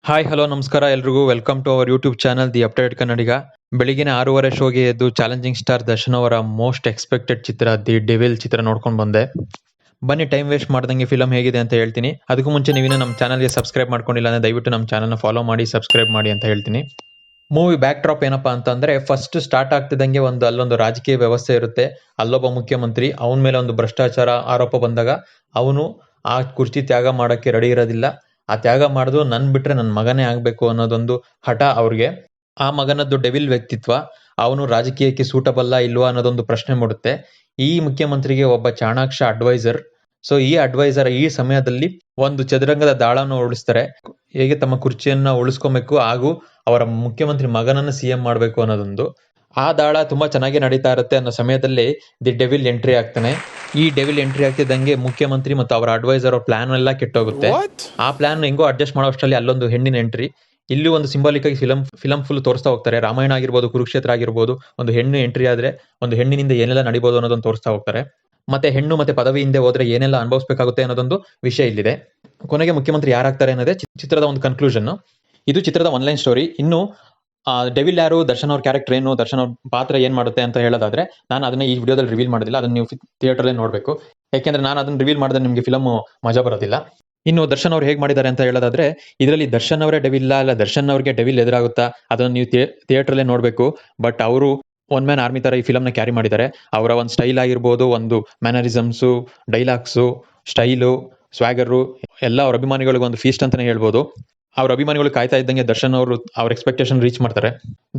Hi hello ನಮಸ್ಕಾರ ಎಲ್ರಿಗೂ welcome to our YouTube channel the update Kannadiga. ಬೆಳಿಗ್ಗೆ 6:30 ಶೋಗೆ ಎದ್ದು ಚಾಲೆಂಜಿಂಗ್ ಸ್ಟಾರ್ ದರ್ಶನ್ ಅವರ ಮೋಸ್ಟ್ ಎಕ್ಸ್ಪೆಕ್ಟೆಡ್ ಚಿತ್ರ ದಿ ಡೆವಿಲ್ ಚಿತ್ರ ನೋಡ್ಕೊಂಡು ಬಂದೆ. ಬನ್ನಿ ಟೈಮ್ ವೇಸ್ಟ್ ಮಾಡ್ದಂಗೆ ಫಿಲಮ್ ಹೇಗಿದೆ ಅಂತ ಹೇಳ್ತೀನಿ. ಅದಕ್ಕೂ ಮುಂಚೆ ನೀವಿನ್ನೂ ನಮ್ಮ ಚಾನಲ್ಗೆ ಸಬ್ಸ್ಕ್ರೈಬ್ ಮಾಡ್ಕೊಂಡಿಲ್ಲ ಅಂದರೆ ದಯವಿಟ್ಟು ನಮ್ಮ ಚಾನಲ್ನ ಫಾಲೋ ಮಾಡಿ ಸಬ್ಸ್ಕ್ರೈಬ್ ಮಾಡಿ ಅಂತ ಹೇಳ್ತೀನಿ. ಮೂವಿ ಬ್ಯಾಕ್ ಡ್ರಾಪ್ ಏನಪ್ಪಾ ಅಂತಂದ್ರೆ, ಫಸ್ಟ್ ಸ್ಟಾರ್ಟ್ ಆಗ್ತಿದ್ದಂಗೆ ಅಲ್ಲೊಂದು ರಾಜಕೀಯ ವ್ಯವಸ್ಥೆ ಇರುತ್ತೆ. ಅಲ್ಲೊಬ್ಬ ಮುಖ್ಯಮಂತ್ರಿ, ಅವನ ಮೇಲೆ ಒಂದು ಭ್ರಷ್ಟಾಚಾರ ಆರೋಪ ಬಂದಾಗ ಅವನು ಆ ಕುರ್ಚಿ ತ್ಯಾಗ ಮಾಡಕ್ಕೆ ರೆಡಿ ಇರೋದಿಲ್ಲ. ಆ ತ್ಯಾಗ ಮಾಡಿದ್ರು ನನ್ ಬಿಟ್ರೆ ನನ್ನ ಮಗನೇ ಆಗ್ಬೇಕು ಅನ್ನೋದೊಂದು ಹಠ ಅವ್ರಿಗೆ. ಆ ಮಗನದ್ದು ಡೆವಿಲ್ ವ್ಯಕ್ತಿತ್ವ, ಅವನು ರಾಜಕೀಯಕ್ಕೆ ಸೂಟಬಲ್ಲ ಇಲ್ವಾ ಅನ್ನೋದೊಂದು ಪ್ರಶ್ನೆ ಮೂಡುತ್ತೆ. ಈ ಮುಖ್ಯಮಂತ್ರಿಗೆ ಒಬ್ಬ ಚಾಣಾಕ್ಷ ಅಡ್ವೈಸರ್. ಸೊ ಈ ಅಡ್ವೈಸರ್ ಈ ಸಮಯದಲ್ಲಿ ಒಂದು ಚದುರಂಗದ ದಾಳವನ್ನು ಉಳಿಸ್ತಾರೆ. ಹೇಗೆ ತಮ್ಮ ಕುರ್ಚಿಯನ್ನ ಉಳಿಸ್ಕೊಬೇಕು ಹಾಗೂ ಅವರ ಮುಖ್ಯಮಂತ್ರಿ ಮಗನನ್ನ ಸಿಎಂ ಮಾಡಬೇಕು ಅನ್ನೋದೊಂದು. ಆ ದಾಳ ತುಂಬಾ ಚೆನ್ನಾಗಿ ನಡೀತಾ ಇರುತ್ತೆ ಅನ್ನೋ ಸಮಯದಲ್ಲಿ ದಿ ಡೆವಿಲ್ ಎಂಟ್ರಿ ಆಗ್ತಾನೆ. ಈ ಡೆವಿಲ್ ಎಂಟ್ರಿ ಆಗ್ತಿದ್ದಂಗೆ ಮುಖ್ಯಮಂತ್ರಿ ಮತ್ತು ಅವರ ಅಡ್ವೈಸರ್ ಅವ್ರ ಪ್ಲಾನ್ ಎಲ್ಲ ಕೆಟ್ಟೋಗುತ್ತೆ. ಆ ಪ್ಲಾನ್ ಹೆಂಗೋ ಅಡ್ಜಸ್ಟ್ ಮಾಡೋ ಅಷ್ಟರಲ್ಲಿ ಅಲ್ಲೊಂದು ಹೆಣ್ಣಿನ ಎಂಟ್ರಿ. ಇಲ್ಲಿ ಒಂದು ಸಿಂಬಾಲಿಕ್ ಆಗಿ ಫಿಲಂ ಫುಲ್ ತೋರಿಸ್ತಾ ಹೋಗ್ತಾರೆ. ರಾಮಾಯಣ ಆಗಿರ್ಬೋದು, ಕುರುಕ್ಷೇತ್ರ ಆಗಿರ್ಬೋದು, ಒಂದು ಹೆಣ್ಣು ಎಂಟ್ರಿ ಆದ್ರೆ ಒಂದು ಹೆಣ್ಣಿನಿಂದ ಏನೆಲ್ಲ ನಡಿಬಹುದು ಅನ್ನೋದನ್ನು ತೋರಿಸ್ತಾ ಹೋಗ್ತಾರೆ. ಮತ್ತೆ ಹೆಣ್ಣು ಮತ್ತೆ ಪದವಿ ಹಿಂದೆ ಹೋದ್ರೆ ಏನೆಲ್ಲ ಅನುಭವಿಸಬೇಕಾಗುತ್ತೆ ಅನ್ನೋದೊಂದು ವಿಷಯ ಇಲ್ಲಿದೆ. ಕೊನೆಗೆ ಮುಖ್ಯಮಂತ್ರಿ ಯಾರಾಗ್ತಾರೆ ಅನ್ನೋದೇ ಚಿತ್ರದ ಒಂದು ಕನ್ಕ್ಲೂಷನ್. ಇದು ಚಿತ್ರದ ಒನ್ಲೈನ್ ಸ್ಟೋರಿ. ಇನ್ನು ಡೆವಿಲ್ ಯಾರು, ದರ್ಶನ್ ಅವ್ರ ಕ್ಯಾರೆಕ್ಟರ್ ಏನು, ದರ್ಶನ್ ಅವ್ರ ಪಾತ್ರ ಏನ್ ಮಾಡುತ್ತೆ ಅಂತ ಹೇಳೋದಾದ್ರೆ, ನಾನು ಅದನ್ನ ಈ ವಿಡಿಯೋದಲ್ಲಿ ರಿವೀಲ್ ಮಾಡೋದಿಲ್ಲ. ಅದನ್ನ ನೀವು ಥಿಯೇಟರ್ ನೋಡ್ಬೇಕು. ಯಾಕೆಂದ್ರೆ ನಾನು ಅದನ್ನ ರಿವೀಲ್ ಮಾಡಿದ್ರೆ ನಿಮಗೆ ಫಿಲಮ್ ಮಜಾ ಬರೋದಿಲ್ಲ. ಇನ್ನು ದರ್ಶನ್ ಅವ್ರು ಹೇಗೆ ಮಾಡಿದ್ದಾರೆ ಅಂತ ಹೇಳೋದಾದ್ರೆ, ಇದರಲ್ಲಿ ದರ್ಶನ್ ಅವರೇ ಡೆವಿಲ್ ಅಲ್ಲ, ದರ್ಶನ್ ಅವ್ರಿಗೆ ಡೆವಿಲ್ ಎದುರಾಗುತ್ತಾ ಅದನ್ನ ನೀವು ಥಿಯೇಟರ್ ನೋಡ್ಬೇಕು. ಬಟ್ ಅವರು ಒನ್ ಮ್ಯಾನ್ ಆರ್ಮಿ ತರ ಈ ಫಿಲಮ್ ನ ಕ್ಯಾರಿ ಮಾಡಿದ್ದಾರೆ. ಅವರ ಒಂದು ಸ್ಟೈಲ್ ಆಗಿರ್ಬೋದು, ಒಂದು ಮ್ಯಾನರಿಸಮ್ಸು, ಡೈಲಾಗ್ಸು, ಸ್ಟೈಲು, ಸ್ವಾಗರು ಎಲ್ಲ ಅವ್ರ ಅಭಿಮಾನಿಗಳಿಗೆ ಒಂದು ಫೀಸ್ಟ್ ಅಂತಾನೆ ಹೇಳ್ಬೋದು. ಅವ್ರ ಅಭಿಮಾನಿಗಳು ಕಾಯ್ತಾ ಇದ್ದಂಗೆ ದರ್ಶನ್ ಅವರು ಅವ್ರ ಎಕ್ಸ್ಪೆಕ್ಟೇಷನ್ ರೀಚ್ ಮಾಡ್ತಾರೆ.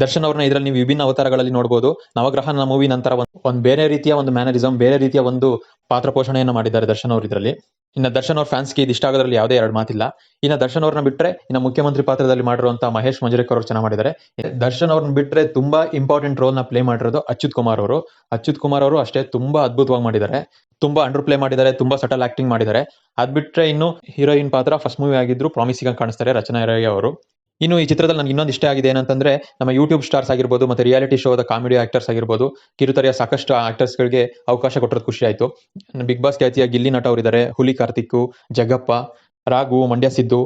ದರ್ಶನ್ ಅವ್ರನ್ನ ಇದರಲ್ಲಿ ನೀವು ವಿಭಿನ್ನ ಅವತಾರಗಳಲ್ಲಿ ನೋಡಬಹುದು. ನವಗ್ರಹ ಮೂವಿ ನಂತರ ಒಂದು ಬೇರೆ ರೀತಿಯ ಒಂದು ಮ್ಯಾನರಿಸಮ್, ಬೇರೆ ರೀತಿಯ ಒಂದು ಪಾತ್ರ ಪೋಷಣೆಯನ್ನು ಮಾಡಿದ್ದಾರೆ ದರ್ಶನ್ ಅವರು ಇದರಲ್ಲಿ. ಇನ್ನು ದರ್ಶನ್ ಅವ್ರ ಫ್ಯಾನ್ಸ್ಗೆ ಇದು ಇಷ್ಟ ಆಗೋದ್ರಲ್ಲಿ ಯಾವುದೇ ಎರಡು ಮಾತಿಲ್ಲ. ಇನ್ನು ದರ್ಶನ್ ಅವ್ರನ್ನ ಬಿಟ್ರೆ ಇನ್ನು ಮುಖ್ಯಮಂತ್ರಿ ಪಾತ್ರದಲ್ಲಿ ಮಾಡಿರುವಂತಹ ಮಹೇಶ್ ಮಂಜರೇಕರ್ ಅವರು ಚೆನ್ನಾಗಿ ಮಾಡಿದ್ದಾರೆ. ದರ್ಶನ್ ಅವ್ರನ್ನ ಬಿಟ್ರೆ ತುಂಬಾ ಇಂಪಾರ್ಟೆಂಟ್ ರೋಲ್ ನ ಪ್ಲೇ ಮಾಡಿರೋದು ಅಚ್ಯುತ್ ಕುಮಾರ್ ಅವರು. ಅಚ್ಯುತ್ ಕುಮಾರ್ ಅವರು ಅಷ್ಟೇ ತುಂಬಾ ಅದ್ಭುತವಾಗಿ ಮಾಡಿದ್ದಾರೆ. ತುಂಬಾ ಅಂಡರ್ ಪ್ಲೇ ಮಾಡಿದ್ದಾರೆ, ತುಂಬಾ ಸಟಲ್ ಆಕ್ಟಿಂಗ್ ಮಾಡಿದ್ದಾರೆ. ಅದ್ ಬಿಟ್ರೆ ಇನ್ನು ಹೀರೋಯಿನ್ ಪಾತ್ರ ಫಸ್ಟ್ ಮೂವಿ ಆಗಿದ್ರು ಪ್ರಾಮಿಸಿಂಗ್ ಆಗಿ ಕಾಣಿಸ್ತಾರೆ ರಚನಾ ರೈ ಅವರು. ಇನ್ನು ಈ ಚಿತ್ರದಲ್ಲಿ ನನಗೆ ಇನ್ನೊಂದು ಇಷ್ಟ ಆಗಿದೆ ಏನಂತಂದ್ರೆ, ನಮ್ಮ ಯೂಟ್ಯೂಬ್ ಸ್ಟಾರ್ಸ್ ಆಗಿರ್ಬೋದು ಮತ್ತೆ ರಿಯಾಲಿಟಿ ಶೋದ ಕಾಮಿಡಿ ಆಕ್ಟರ್ಸ್ ಆಗಿರ್ಬೋದು, ಕಿರುತೆರೆಯ ಸಾಕಷ್ಟು ಆಕ್ಟರ್ಸ್ ಗಳಿಗೆ ಅವಕಾಶ ಕೊಟ್ಟಿರೋದು ಖುಷಿ ಆಯ್ತು. ಬಿಗ್ ಬಾಸ್ ಖ್ಯಾತಿಯ ಗಿಲ್ಲಿ ನಟ ಅವರಿದ್ದಾರೆ, ಹುಲಿ ಕಾರ್ತಿಕ್, ಜಗ್ಗಪ್ಪ, ರಾಘು, ಮಂಡ್ಯ ಸಿದ್ದು,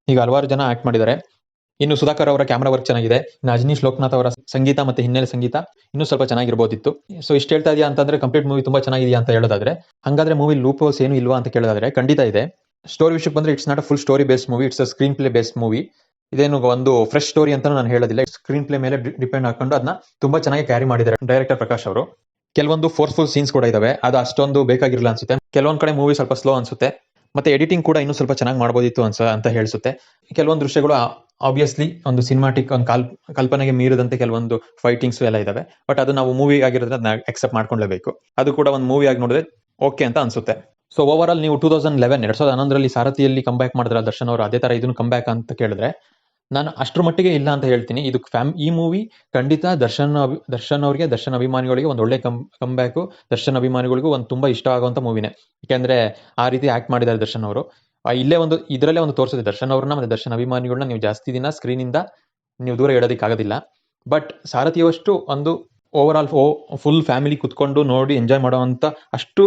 ಈಗ ಹಲವಾರು ಜನ ಆಕ್ಟ್ ಮಾಡಿದ್ದಾರೆ. ಇನ್ನು ಸುಧಾಕರ್ ಅವರ ಕ್ಯಾಮ್ರಾ ವರ್ಕ್ ಚೆನ್ನಾಗಿದೆ. ಇನ್ನು ಅಜನೀಶ್ ಲೋಕನಾಥ್ ಅವರ ಸಂಗೀತ ಮತ್ತೆ ಹಿನ್ನೆಲೆ ಸಂಗೀತ ಇನ್ನೂ ಸ್ವಲ್ಪ ಚೆನ್ನಾಗಿರ್ಬೋದಿತ್ತು. ಸೊ ಇಷ್ಟು ಹೇಳ್ತಾ ಇದೆಯಾ ಅಂತಂದ್ರೆ, ಕಂಪ್ಲೀಟ್ ಮೂವಿ ತುಂಬಾ ಚೆನ್ನಾಗಿದೆಯಾ ಅಂತ ಹೇಳೋದಾದ್ರೆ, ಹಂಗಾದ್ರೆ ಮೂವಿ ಲೂಪ್ ಹೋಲ್ಸ್ ಏನು ಇಲ್ವಾ ಅಂತ ಕೇಳೋದಾದ್ರೆ ಖಂಡಿತ ಇದೆ. ಸ್ಟೋರಿ ವಿಷಯಕ್ಕೆ ಬಂದ್ರೆ, it's not a full story based movie, it's a screen play based movie. ಇದೇನು ಒಂದು ಫ್ರೆಶ್ ಸ್ಟೋರಿ ಅಂತ ನಾನು ಹೇಳೋದಿಲ್ಲ. ಸ್ಕ್ರೀನ್ ಪ್ಲೇ ಮೇಲೆ ಡಿಪೆಂಡ್ ಹಾಕೊಂಡು ಅದನ್ನ ತುಂಬಾ ಚೆನ್ನಾಗಿ ಕ್ಯಾರಿ ಮಾಡಿದ್ದಾರೆ ಡೈರೆಕ್ಟರ್ ಪ್ರಕಾಶ್ ಅವರು. ಕೆಲವೊಂದು ಫೋರ್ಸ್ಫುಲ್ ಸೀನ್ಸ್ ಕೂಡ ಇದಾವೆ, ಅದು ಅಷ್ಟೊಂದು ಬೇಕಾಗಿರಲ್ಲ ಅನ್ಸುತ್ತೆ. ಕೆಲವೊಂದ್ ಕಡೆ ಮೂವಿ ಸ್ವಲ್ಪ ಸ್ಲೋ ಅನ್ಸುತ್ತೆ. ಮತ್ತೆ ಎಡಿಟಿಂಗ್ ಕೂಡ ಇನ್ನೂ ಸ್ವಲ್ಪ ಚೆನ್ನಾಗಿ ಮಾಡಬಹುದಿತ್ತು ಅಂತ ಹೇಳಿಸುತ್ತೆ. ಕೆಲವೊಂದು ದೃಶ್ಯಗಳು ಆಬ್ವಿಯಸ್ಲಿ ಒಂದು ಸಿನಿಮಾಟಿಕ್ ಒಂದು ಕಲ್ಪನೆಗೆ ಮೀರಿದಂತೆ ಕೆಲವೊಂದು ಫೈಟಿಂಗ್ಸ್ ಎಲ್ಲ ಇದಾವೆ. ಬಟ್ ಅದು ನಾವು ಮೂವಿ ಆಗಿರೋದ್ರಿಂದ ಅಕ್ಸೆಪ್ಟ್ ಮಾಡ್ಕೊಳ್ಳೇಬೇಕು. ಅದು ಕೂಡ ಒಂದು ಮೂವಿ ಆಗಿ ನೋಡಿದ್ರೆ ಓಕೆ ಅಂತ ಅನ್ಸುತ್ತೆ. ಸೊ ಓವರ್ ಆಲ್ ನೀವು 2011 ಸಾರಥಿಯಲ್ಲಿ ಕಂಬ್ಯಾಕ್ ಮಾಡಿದ್ರ ದರ್ಶನ್ ಅವರು, ಅದೇ ತರ ಇದನ್ನು ಕಂಬ್ಯಾಕ್ ಅಂತ ಕೇಳಿದ್ರೆ ನಾನು ಅಷ್ಟ್ರ ಮಟ್ಟಿಗೆ ಇಲ್ಲ ಅಂತ ಹೇಳ್ತೀನಿ. ಇದು ಈ ಮೂವಿ ಖಂಡಿತ ದರ್ಶನ್ ಅವರಿಗೆ, ದರ್ಶನ್ ಅಭಿಮಾನಿಗಳಿಗೆ ಒಂದು ಒಳ್ಳೆ ಕಂಬ್ಯಾಕು. ದರ್ಶನ್ ಅಭಿಮಾನಿಗಳಿಗೂ ಒಂದು ತುಂಬಾ ಇಷ್ಟ ಆಗುವಂತ ಮೂವಿನೇ. ಯಾಕೆಂದ್ರೆ ಆ ರೀತಿ ಆಕ್ಟ್ ಮಾಡಿದ್ದಾರೆ ದರ್ಶನ್ ಅವರು. ಇದರಲ್ಲೇ ಒಂದು ತೋರಿಸಿದೆ ದರ್ಶನ್ ಅವ್ರನ್ನ ಮತ್ತೆ ದರ್ಶನ್ ಅಭಿಮಾನಿಗಳನ್ನ ನೀವು ಜಾಸ್ತಿ ದಿನ ಸ್ಕ್ರೀನ್ ಇಂದ ನೀವು ದೂರ ಇಡೋದಕ್ಕಾಗೋದಿಲ್ಲ. ಬಟ್ ಸಾರಥಿಯವಷ್ಟು ಒಂದು ಓವರ್ ಆಲ್ ಫುಲ್ ಫ್ಯಾಮಿಲಿ ಕುತ್ಕೊಂಡು ನೋಡಿ ಎಂಜಾಯ್ ಮಾಡುವಂತ ಅಷ್ಟು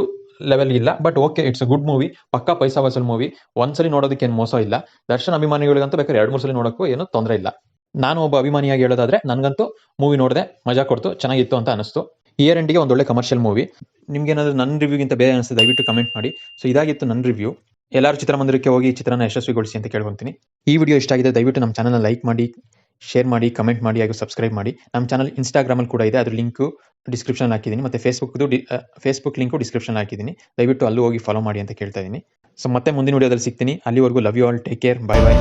ಲೆವೆಲ್ ಇಲ್ಲ. But okay, it's a good movie. ಪಕ್ಕಾ ಪೈಸಾ ವಸೂಲ್ ಮೂವಿ. ಒಂದ್ಸಲಿ ನೋಡೋದಕ್ಕೆ ಏನು ಮೋಸ ಇಲ್ಲ. ದರ್ಶನ್ ಅಭಿಮಾನಿಗಳಿಗಂತೂ ಬೇಕಾದ್ರೆ 2-3 ಸಲ ನೋಡೋಕ್ಕೂ ಏನು ತೊಂದರೆ ಇಲ್ಲ. ನಾನು ಒಬ್ಬ ಅಭಿಮಾನಿಯಾಗಿ ಹೇಳೋದಾದ್ರೆ ನನಗಂತೂ ಮೂವಿ ನೋಡಿದೆ, ಮಜಾ ಕೊಡ್ತು, ಚೆನ್ನಾಗಿತ್ತು ಅಂತ ಅನಿಸ್ತು. ಇಯರ್ ಎಂಡಿಗೆ ಒಂದೊಳ್ಳೆ ಕಮರ್ಷಿಯಲ್ ಮೂವಿ. ನಿಮ್ಗೆ ಏನಾದ್ರು ನನ್ನ ರಿವ್ಯೂಗಿಂತ ಬೇರೆ ಅನಿಸ್ತದೆ ದಯವಿಟ್ಟು ಕಮೆಂಟ್ ಮಾಡಿ. ಸೊ ಇದಾಗಿತ್ತು ನನ್ನ ರಿವ್ಯೂ. ಎಲ್ಲರೂ ಚಿತ್ರಮಂದಿರಕ್ಕೆ ಹೋಗಿ ಈ ಚಿತ್ರನ ಯಶಸ್ವಿಗೊಳಿಸಿ ಅಂತ ಕೇಳ್ಕೊಂತೀನಿ. ಈ ವಿಡಿಯೋ ಇಷ್ಟ ಆಗಿದೆ ದಯವಿಟ್ಟು ನಮ್ಮ ಚಾನಲ್ನ ಲೈಕ್ ಮಾಡಿ, ಶೇರ್ ಮಾಡಿ, ಕಮೆಂಟ್ ಮಾಡಿ ಹಾಗೂ ಸಬ್ಸ್ಕ್ರೈಬ್ ಮಾಡಿ. ನಮ್ಮ ಚಾನಲ್ ಇನ್ಸ್ಟಾಗ್ರಾಮಲ್ಲಿ ಕೂಡ ಇದೆ, ಅದ್ರ ಲಿಂಕು ಡಿಸ್ಕ್ರಿಪ್ಷನ್ ಹಾಕಿದ್ದೀನಿ. ಮತ್ತೆ ಫೇಸ್ಬುಕ್ ಲಿಂಕು ಡಿಸ್ಕ್ರಿಪ್ಷನ್ ಹಾಕಿದ್ದೀನಿ. ದಯವಿಟ್ಟು ಅಲ್ಲೂ ಹೋಗಿ ಫಾಲೋ ಮಾಡಿ ಅಂತ ಕೇಳ್ತಾ ಇದ್ದೀನಿ. ಸೊ ಮತ್ತೆ ಮುಂದಿನ ವಿಡಿಯೋದಲ್ಲಿ ಸಿಗ್ತೀನಿ. ಅಲ್ಲಿವರೆಗೂ love you all, take care, bye by.